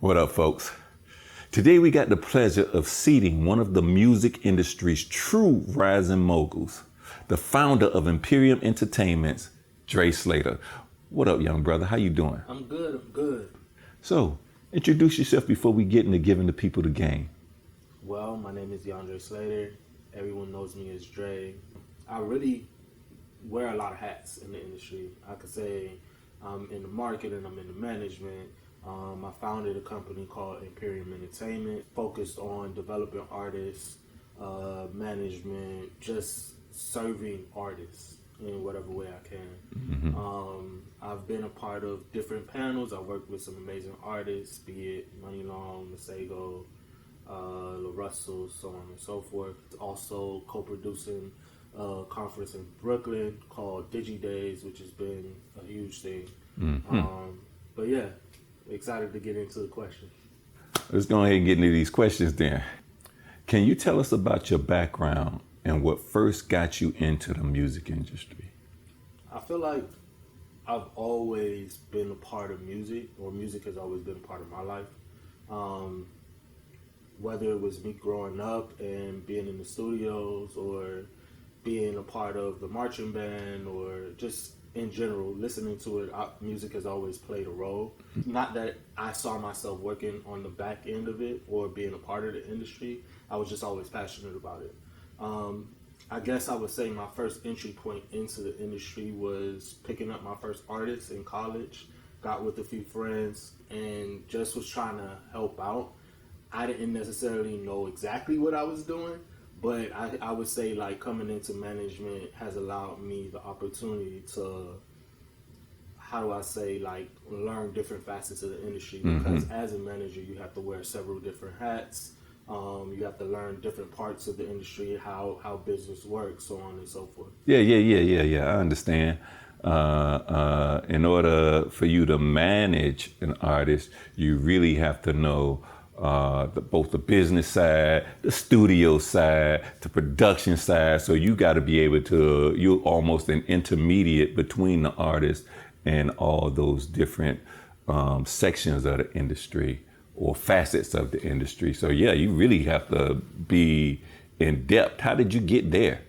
What up, folks? Today we got the pleasure of seating one of the music industry's true rising moguls, the founder of EMPERIUM Entertainment, Dre Slater. What up, young brother? How you doing? I'm good. So, introduce yourself before we get into giving the people the game. Well, my name is Dre Slater. Everyone knows me as Dre. I really wear a lot of hats in the industry. I could say I'm in the marketing, I'm in the management. I founded a company called EMPERIUM Entertainment, focused on developing artists, management, just serving artists in whatever way I can. Mm-hmm. I've been a part of different panels. I've worked with some amazing artists, be it Money Long, C.E.O, La Russell, so on and so forth. Also co-producing a conference in Brooklyn called Digi Days, which has been a huge thing. Mm-hmm. But yeah, excited to get into the question. Let's go ahead and get into these questions then. Can you tell us about your background and what first got you into the music industry? I feel like I've always been a part of music, or music has always been a part of my life. Whether it was me growing up and being in the studios, or being a part of the marching band, or just in general, listening to it, music has always played a role. Not that I saw myself working on the back end of it or being a part of the industry. I was just always passionate about it. I guess I would say my first entry point into the industry was picking up my first artist in college. Got with a few friends and just was trying to help out. I didn't necessarily know exactly what I was doing, but I would say like coming into management has allowed me the opportunity to, how do I say, like learn different facets of the industry. Because as a manager, you have to wear several different hats. You have to learn different parts of the industry, how business works, so on and so forth. Yeah. I understand. In order for you to manage an artist, you really have to know both the business side, the studio side, the production side. So you got to be able to, you're almost an intermediate between the artist and all those different sections of the industry or facets of the industry. So yeah, you really have to be in depth. How did you get there?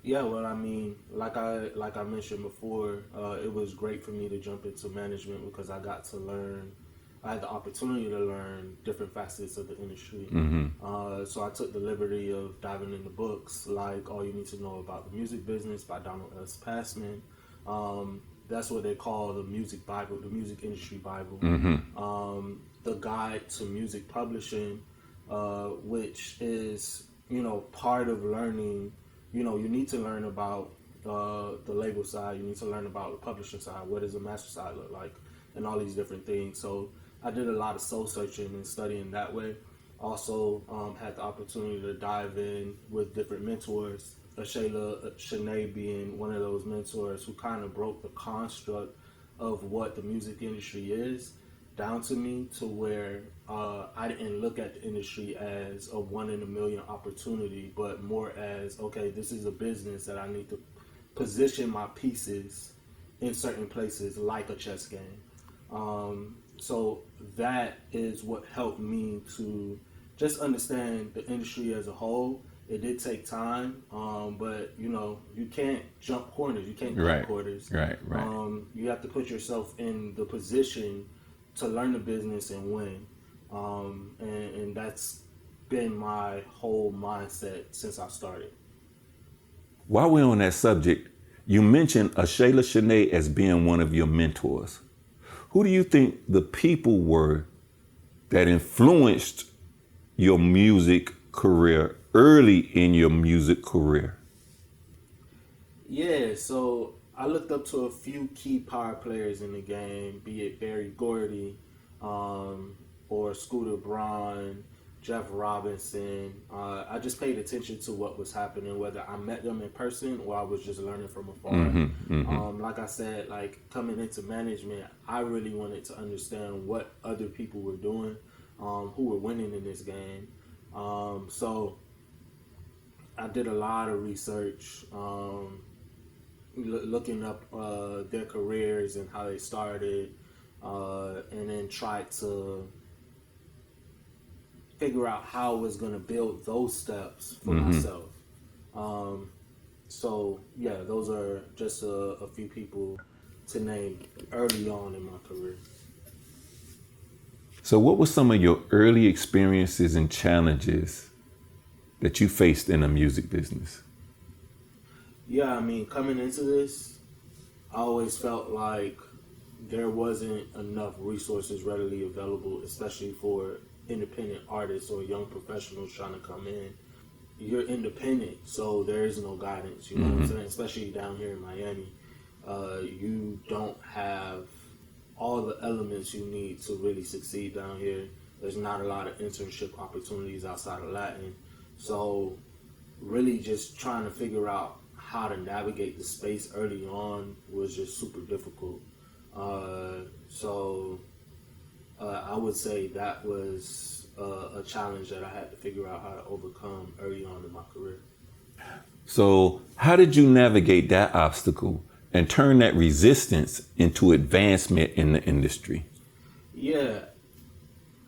Yeah, well, I mean, like I mentioned before, it was great for me to jump into management because I got to learn. I had the opportunity to learn different facets of the industry. So I took the liberty of diving into books like All You Need to Know About the Music Business by Donald S. Passman. That's what they call the music Bible, the music industry Bible. The Guide to Music Publishing, which is, part of learning. You need to learn about the label side. You need to learn about the publishing side. What does a master side look like? And all these different things. So I did a lot of soul searching and studying that way. Also had the opportunity to dive in with different mentors. Shanae being one of those mentors who kind of broke the construct of what the music industry is down to me, to where I didn't look at the industry as a 1 in a million opportunity, but more as, okay, this is a business that I need to position my pieces in certain places like a chess game. So that is what helped me to just understand the industry as a whole. It did take time, but you can't jump corners. You can't cut corners. Right. You have to put yourself in the position to learn the business and win. And that's been my whole mindset since I started. While we're on that subject, you mentioned Ashayla Shanae as being one of your mentors. Who do you think the people were that influenced your music career early in your music career? Yeah, so I looked up to a few key power players in the game, be it Barry Gordy, or Scooter Braun, Jeff Robinson. I just paid attention to what was happening, whether I met them in person or I was just learning from afar. Like I said, like coming into management, I really wanted to understand what other people were doing, who were winning in this game. So I did a lot of research, looking up their careers and how they started, and then tried to figure out how I was going to build those steps for myself. So yeah, those are just a few people to name early on in my career. So what were some of your early experiences and challenges that you faced in the music business? Yeah, I mean, coming into this, I always felt like there wasn't enough resources readily available, especially for independent artists or young professionals trying to come in. You're independent, so there is no guidance, you know what I'm saying? Especially down here in Miami. You don't have all the elements you need to really succeed down here. There's not a lot of internship opportunities outside of Latin. So really just trying to figure out how to navigate the space early on was just super difficult. I would say that was a challenge that I had to figure out how to overcome early on in my career. So how did you navigate that obstacle and turn that resistance into advancement in the industry? Yeah,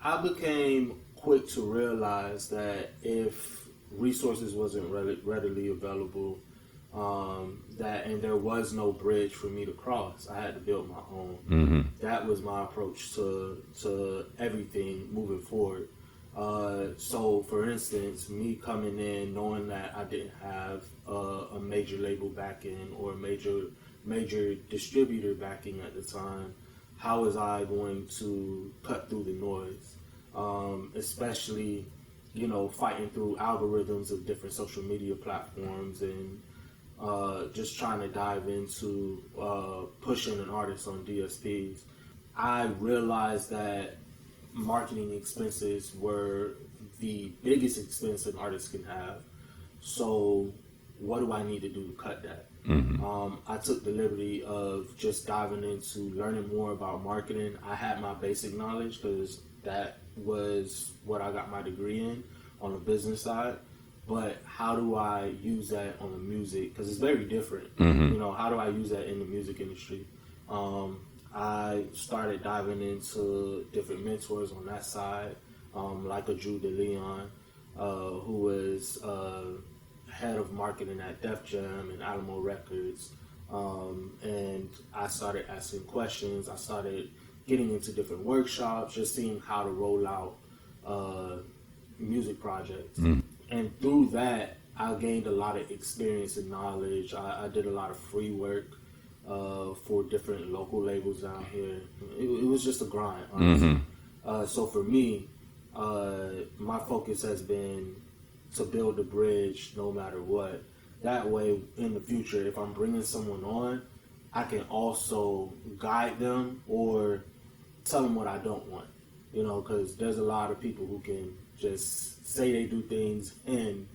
I became quick to realize that if resources wasn't readily available, and there was no bridge for me to cross, I had to build my own. That was my approach to everything moving forward. So for instance, me coming in knowing that I didn't have a major label backing or a major distributor backing at the time, how was I going to cut through the noise? Especially, fighting through algorithms of different social media platforms and just trying to dive into pushing an artist on DSPs. I realized that marketing expenses were the biggest expense an artist can have. So what do I need to do to cut that? I took the liberty of just diving into learning more about marketing. I had my basic knowledge because that was what I got my degree in on the business side. But how do I use that on the music? Because it's very different. How do I use that in the music industry? I started diving into different mentors on that side, like a Drew DeLeon, who was head of marketing at Def Jam and Alamo Records. And I started asking questions. I started getting into different workshops, just seeing how to roll out music projects. And through that, I gained a lot of experience and knowledge. I did a lot of free work for different local labels down here. It was just a grind, honestly. So for me, my focus has been to build a bridge no matter what. That way, in the future, if I'm bringing someone on, I can also guide them or tell them what I don't want. Because there's a lot of people who can just say they do things and,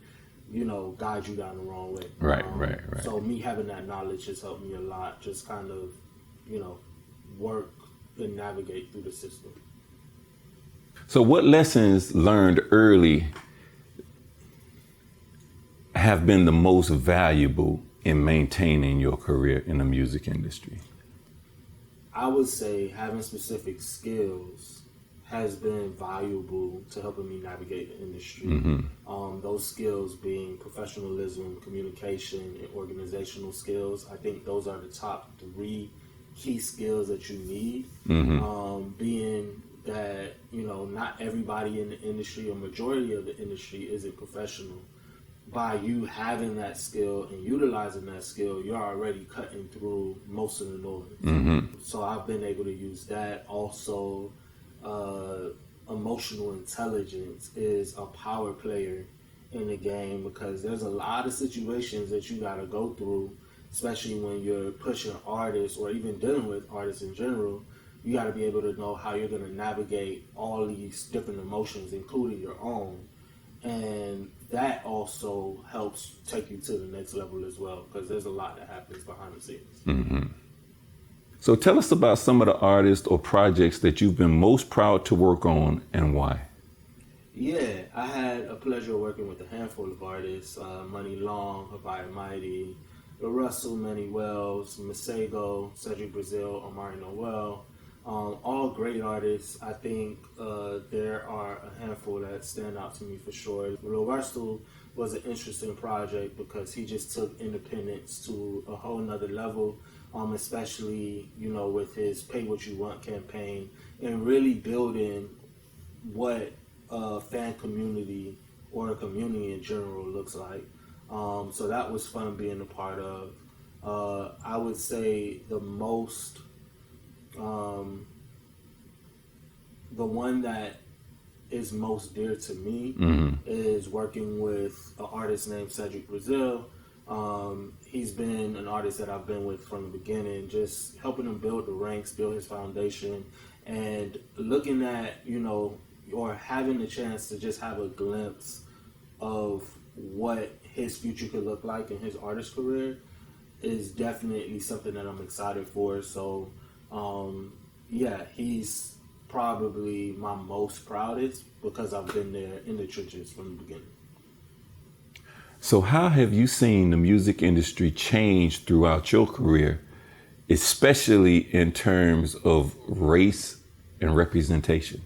guide you down the wrong way. Right. So me having that knowledge has helped me a lot, just kind of, work and navigate through the system. So what lessons learned early have been the most valuable in maintaining your career in the music industry? I would say having specific skills has been valuable to helping me navigate the industry. Those skills being professionalism, communication, and organizational skills. I think those are the top 3 key skills that you need. Being that, not everybody in the industry, or majority of the industry, isn't professional. By you having that skill and utilizing that skill, you're already cutting through most of the noise. So I've been able to use that. Also, emotional intelligence is a power player in the game, because there's a lot of situations that you got to go through, especially when you're pushing artists or even dealing with artists in general. You got to be able to know how you're going to navigate all these different emotions, including your own. And that also helps take you to the next level as well, because there's a lot that happens behind the scenes. So tell us about some of the artists or projects that you've been most proud to work on and why. Yeah, I had a pleasure of working with a handful of artists, Money Long, Hawaii Mighty, Russell, Manny Wells, Masego, Cedric Brazil, Amari Noel. All great artists. I think there are a handful that stand out to me for sure. Lil was an interesting project because he just took independence to a whole nother level, especially, with his Pay What You Want campaign and really building what a fan community or a community in general looks like. So that was fun being a part of. I would say the one that is most dear to me is working with an artist named Cedric Brazil. He's been an artist that I've been with from the beginning, just helping him build the ranks, build his foundation, and looking at, or having the chance to just have a glimpse of what his future could look like in his artist career is definitely something that I'm excited for. So, he's probably my most proudest because I've been there in the trenches from the beginning. So how have you seen the music industry change throughout your career, especially in terms of race and representation?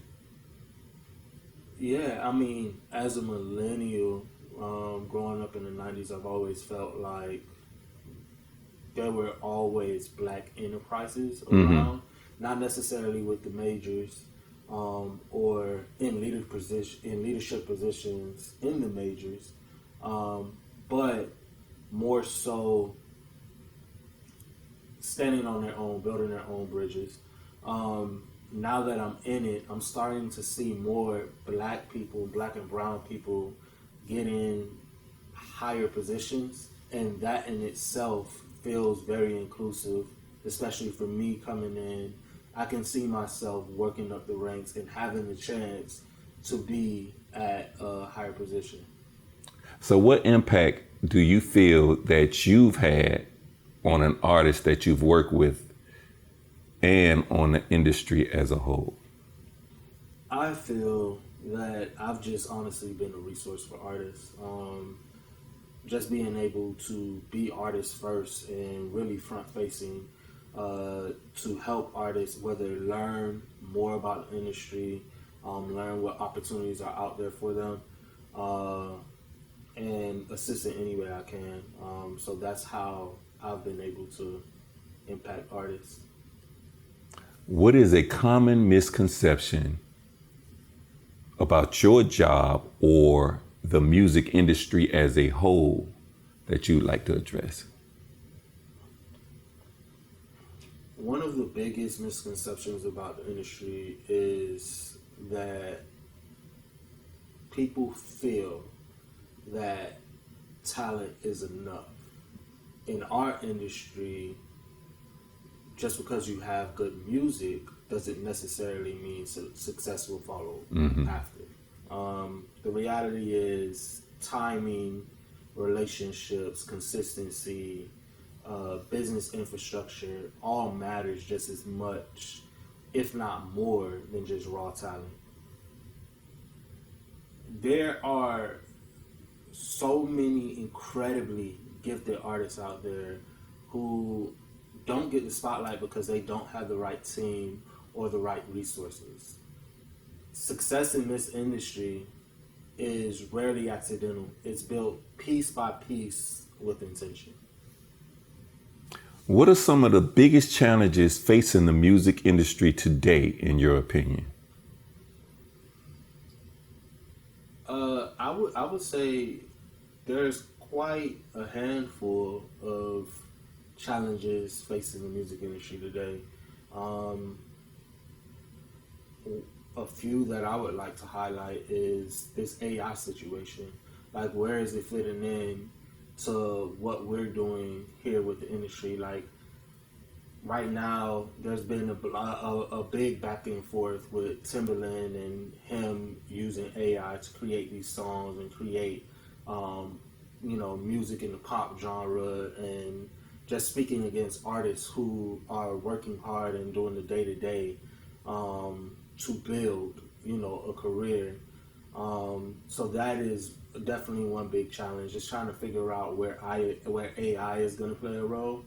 Yeah, I mean, as a millennial, growing up in the 90s, I've always felt like there were always black enterprises around, not necessarily with the majors or in leadership positions in the majors, but more so standing on their own, building their own bridges. Now that I'm in it, I'm starting to see more black people, black and brown people get in higher positions, and that in itself feels very inclusive, especially for me coming in. I can see myself working up the ranks and having the chance to be at a higher position. So what impact do you feel that you've had on an artist that you've worked with and on the industry as a whole? I feel that I've just honestly been a resource for artists. Just being able to be artists first and really front facing to help artists, whether learn more about the industry, learn what opportunities are out there for them, and assist in any way I can. So that's how I've been able to impact artists. What is a common misconception about your job or the music industry as a whole that you'd like to address? One of the biggest misconceptions about the industry is that people feel that talent is enough. In our industry, just because you have good music doesn't necessarily mean success will follow after. The reality is timing, relationships, consistency, business infrastructure all matters just as much, if not more, than just raw talent. There are so many incredibly gifted artists out there who don't get the spotlight because they don't have the right team or the right resources. Success in this industry is rarely accidental. It's built piece by piece with intention. What are some of the biggest challenges facing the music industry today, in your opinion? I would say there's quite a handful of challenges facing the music industry today. A few that I would like to highlight is this AI situation. Like, where is it fitting in to what we're doing here with the industry? Like, right now, there's been a big back and forth with Timberland and him using AI to create these songs and create, music in the pop genre, and just speaking against artists who are working hard and doing the day-to-day to build, a career. So that is definitely one big challenge, just trying to figure out where AI is going to play a role.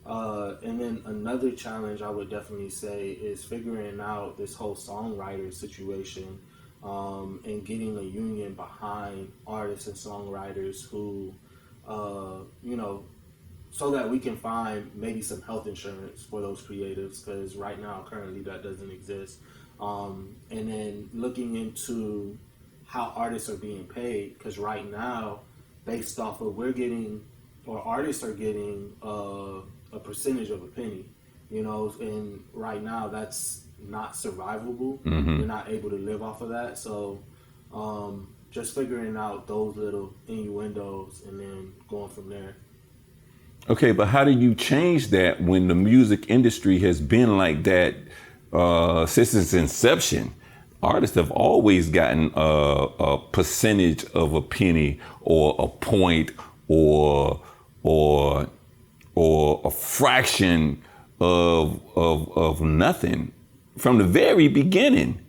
And then another challenge I would definitely say is figuring out this whole songwriter situation, and getting a union behind artists and songwriters who, you know, so that we can find maybe some health insurance for those creatives, because right now currently that doesn't exist. And then looking into how artists are being paid, because right now, based off of we're getting, or artists are getting a percentage of a penny, you know, and right now that's not survivable. We're not able to live off of that. So just figuring out those little innuendos and then going from there. Okay, but how do you change that when the music industry has been like that since its inception? Artists have always gotten a percentage of a penny or a point or a fraction of nothing from the very beginning.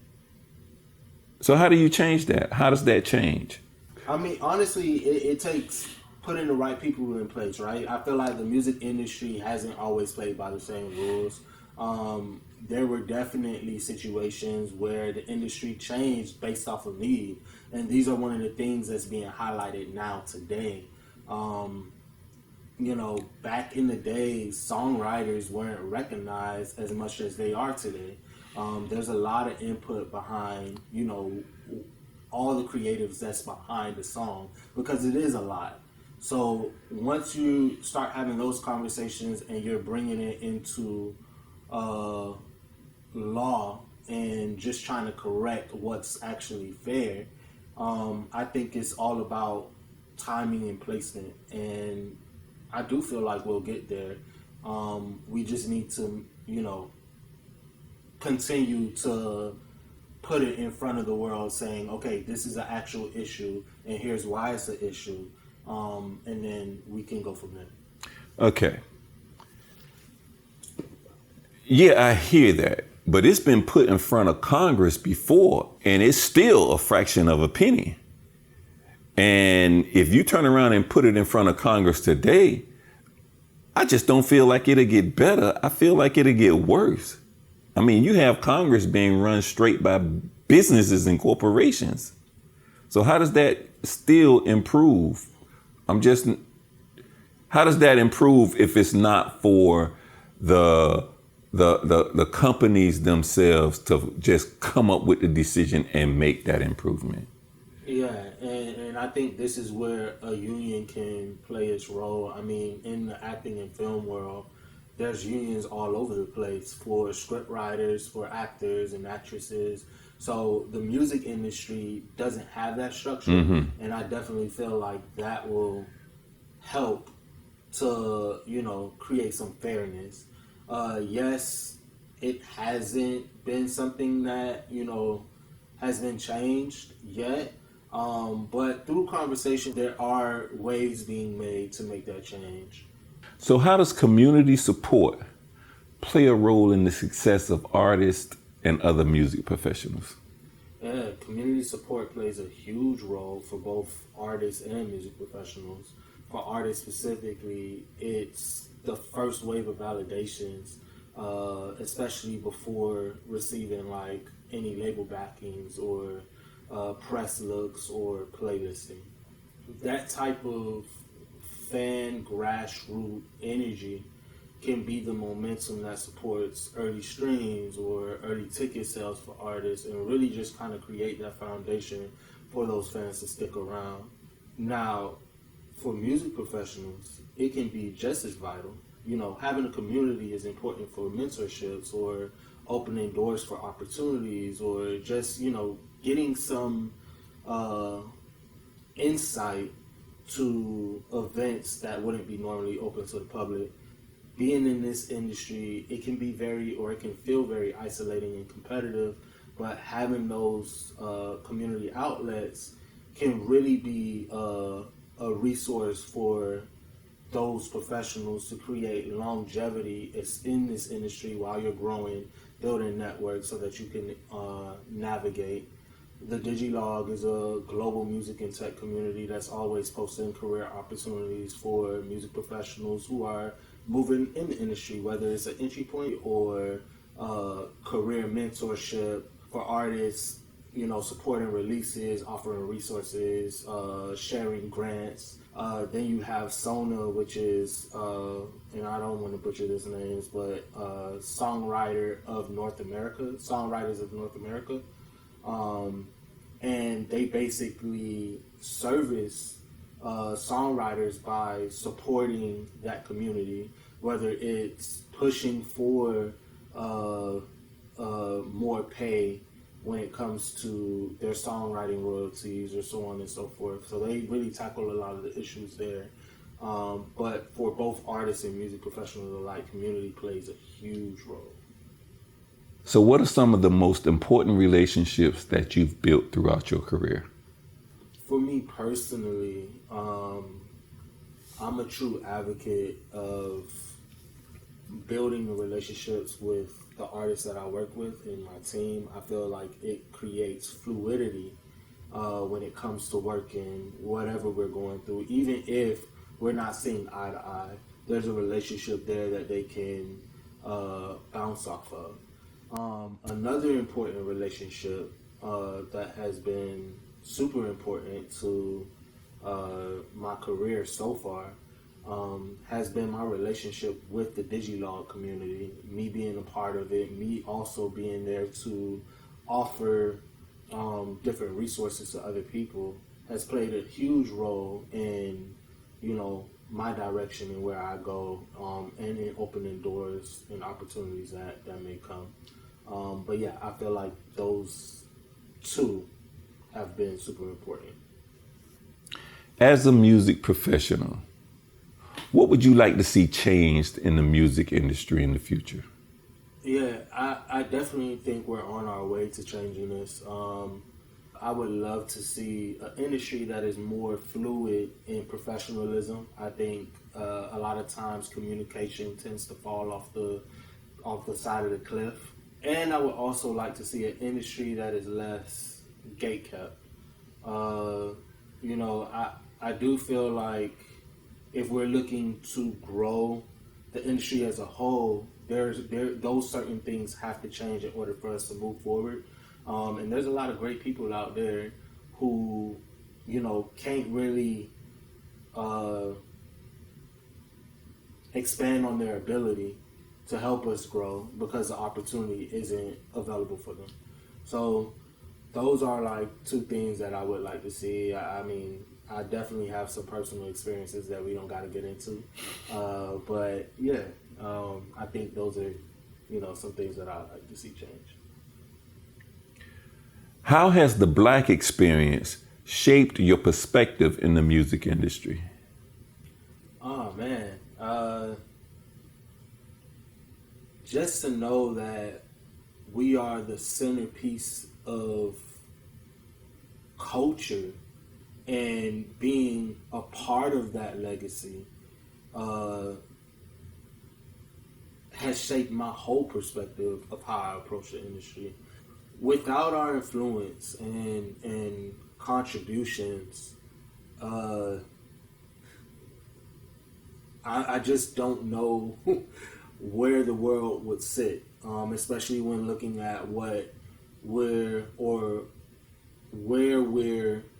So how do you change that? How does that change? I mean, honestly, it takes putting the right people in place, right? I feel like the music industry hasn't always played by the same rules. There were definitely situations where the industry changed based off of need, and these are one of the things that's being highlighted now today. You know, back in the day, songwriters weren't recognized as much as they are today. There's a lot of input behind, you know, all the creatives that's behind the song, because it is a lot. So once you start having those conversations and you're bringing it into law and just trying to correct what's actually fair, I think it's all about timing and placement. And I do feel like we'll get there. We just need to, you know, continue to put it in front of the world saying, okay, this is an actual issue and here's why it's an issue. And then we can go from there. Okay. Yeah, I hear that. But it's been put in front of Congress before, and it's still a fraction of a penny. And if you turn around and put it in front of Congress today, I just don't feel like it'll get better. I feel like it'll get worse. I mean, you have Congress being run straight by businesses and corporations. So how does that still improve? How does that improve if it's not for the companies themselves to just come up with the decision and make that improvement? Yeah, and I think this is where a union can play its role. I mean, in the acting and film world, there's unions all over the place for script writers, for actors and actresses. So the music industry doesn't have that structure, and I definitely feel like that will help to, you know, create some fairness. Yes, it hasn't been something that, you know, has been changed yet, but through conversation, there are waves being made to make that change. So how does community support play a role in the success of artists and other music professionals? Yeah, community support plays a huge role for both artists and music professionals. For artists specifically, it's the first wave of validations, especially before receiving like any label backings or press looks or playlisting. That type of fan grassroots energy can be the momentum that supports early streams or early ticket sales for artists, and really just kind of create that foundation for those fans to stick around. Now, for music professionals, it can be just as vital. You know, having a community is important for mentorships or opening doors for opportunities, or just, you know, getting some insight to events that wouldn't be normally open to the public. Being in this industry, it can be it can feel very isolating and competitive, but having those community outlets can really be a resource for those professionals to create longevity in this industry while you're growing, building networks so that you can navigate. The Digilog is a global music and tech community that's always posting career opportunities for music professionals who are moving in the industry, whether it's an entry point or career mentorship for artists, supporting releases, offering resources, sharing grants. Then you have SONA, which is, and I don't want to butcher these names, but Songwriters of North America. And they basically service songwriters by supporting that community, whether it's pushing for more pay when it comes to their songwriting royalties or so on and so forth. So they really tackle a lot of the issues there. But for both artists and music professionals alike, community plays a huge role. So what are some of the most important relationships that you've built throughout your career? For me personally, I'm a true advocate of building the relationships with the artists that I work with in my team. I feel like it creates fluidity when it comes to working, whatever we're going through. Even if we're not seeing eye to eye, there's a relationship there that they can bounce off of. Another important relationship that has been super important to my career so far has been my relationship with the Digilog community, me being a part of it, me also being there to offer different resources to other people has played a huge role in, my direction and where I go, and in opening doors and opportunities that may come. But yeah, I feel like those two have been super important. As a music professional, what would you like to see changed in the music industry in the future? Yeah, I definitely think we're on our way to changing this. I would love to see an industry that is more fluid in professionalism. I think a lot of times communication tends to fall off the side of the cliff. And I would also like to see an industry that is less gatekept. I do feel like if we're looking to grow the industry as a whole, those certain things have to change in order for us to move forward. And there's a lot of great people out there who, can't really expand on their ability to help us grow because the opportunity isn't available for them. So those are like two things that I would like to see. I mean, I definitely have some personal experiences that we don't got to get into. But yeah, I think those are, some things that I'd like to see change. How has the Black experience shaped your perspective in the music industry? Oh man, just to know that we are the centerpiece of culture and being a part of that legacy has shaped my whole perspective of how I approach the industry. Without our influence and contributions, I just don't know where the world would sit, especially when looking at where we're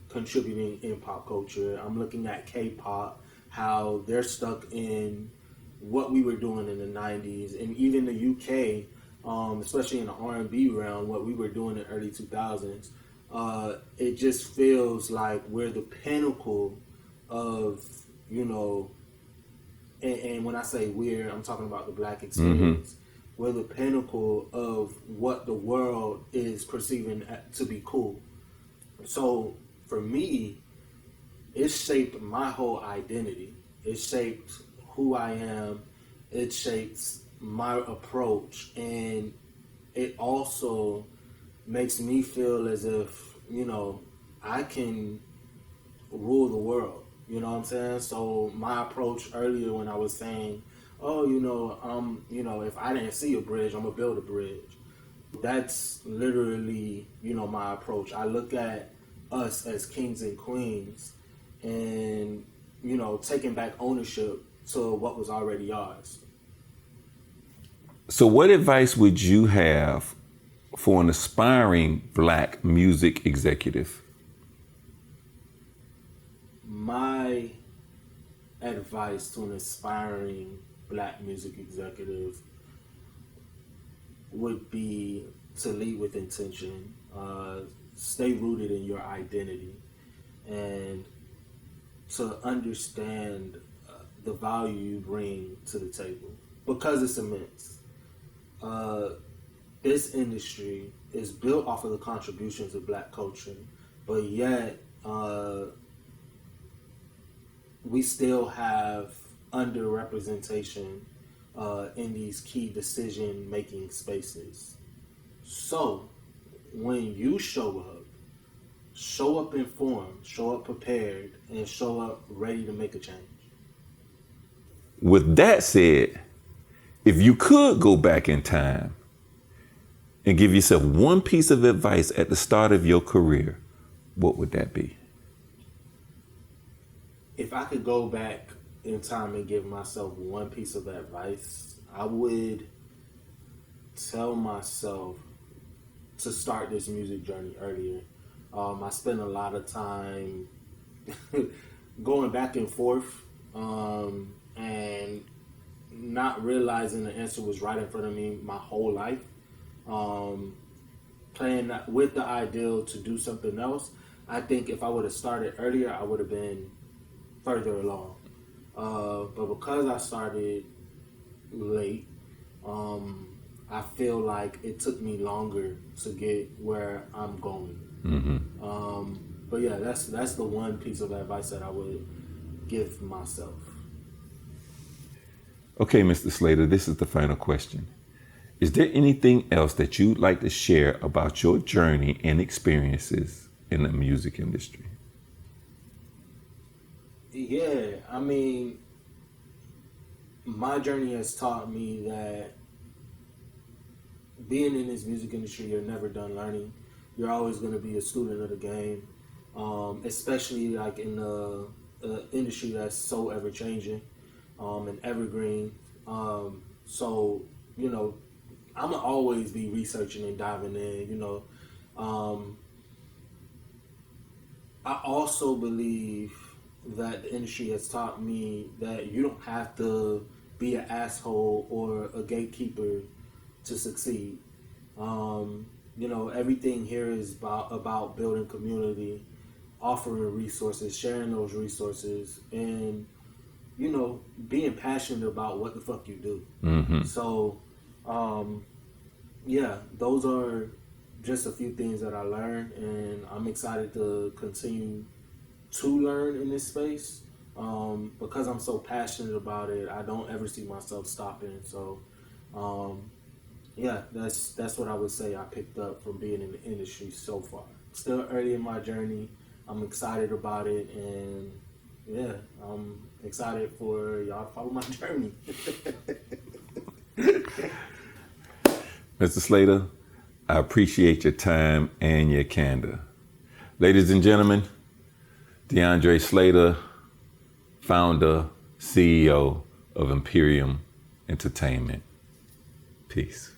contributing in pop culture. I'm looking at K-pop, how they're stuck in what we were doing in the 90s, and even the UK, especially in the R&B realm, what we were doing in the early 2000s. It just feels like we're the pinnacle of, and when I say we're, I'm talking about the Black experience. Mm-hmm. We're the pinnacle of what the world is perceiving to be cool. So for me, it shaped my whole identity. It shaped who I am. It shapes my approach. And it also makes me feel as if, I can rule the world. You know what I'm saying? So my approach earlier when I was saying, if I didn't see a bridge, I'm going to build a bridge. That's literally, my approach. I look at us as kings and queens and, taking back ownership to what was already ours. So what advice would you have for an aspiring Black music executive? My advice to an aspiring Black music executive would be to lead with intention, stay rooted in your identity, and to understand the value you bring to the table, because it's immense. This industry is built off of the contributions of Black culture, but yet we still have underrepresentation in these key decision-making spaces. So when you show up informed, show up prepared, and show up ready to make a change. With that said, if you could go back in time and give yourself one piece of advice at the start of your career, what would that be? If I could go back in time and give myself one piece of advice, I would tell myself to start this music journey earlier. I spent a lot of time going back and forth and not realizing the answer was right in front of me my whole life. Playing with the ideal to do something else. I think if I would have started earlier, I would have been further along. But because I started late, I feel like it took me longer to get where I'm going. But yeah, that's the one piece of advice that I would give myself. Okay, Mr. Slater, this is the final question. Is there anything else that you'd like to share about your journey and experiences in the music industry? Yeah, I mean, my journey has taught me that being in this music industry, you're never done learning. You're always going to be a student of the game, especially like in the industry that's so ever changing and evergreen. So, you know, I'm gonna always be researching and diving in. You know, I also believe that the industry has taught me that you don't have to be an asshole or a gatekeeper to succeed. You know, everything here is about building community, offering resources, sharing those resources, and, you know, being passionate about what the fuck you do. So, yeah, those are just a few things that I learned, and I'm excited to continue to learn in this space. Because I'm so passionate about it, I don't ever see myself stopping. So, yeah, that's what I would say I picked up from being in the industry so far. Still early in my journey. I'm excited about it, and yeah, I'm excited for y'all to follow my journey. Mr. Slater, I appreciate your time and your candor. Ladies and gentlemen, Dre Slater, founder, CEO of Imperium Entertainment. Peace.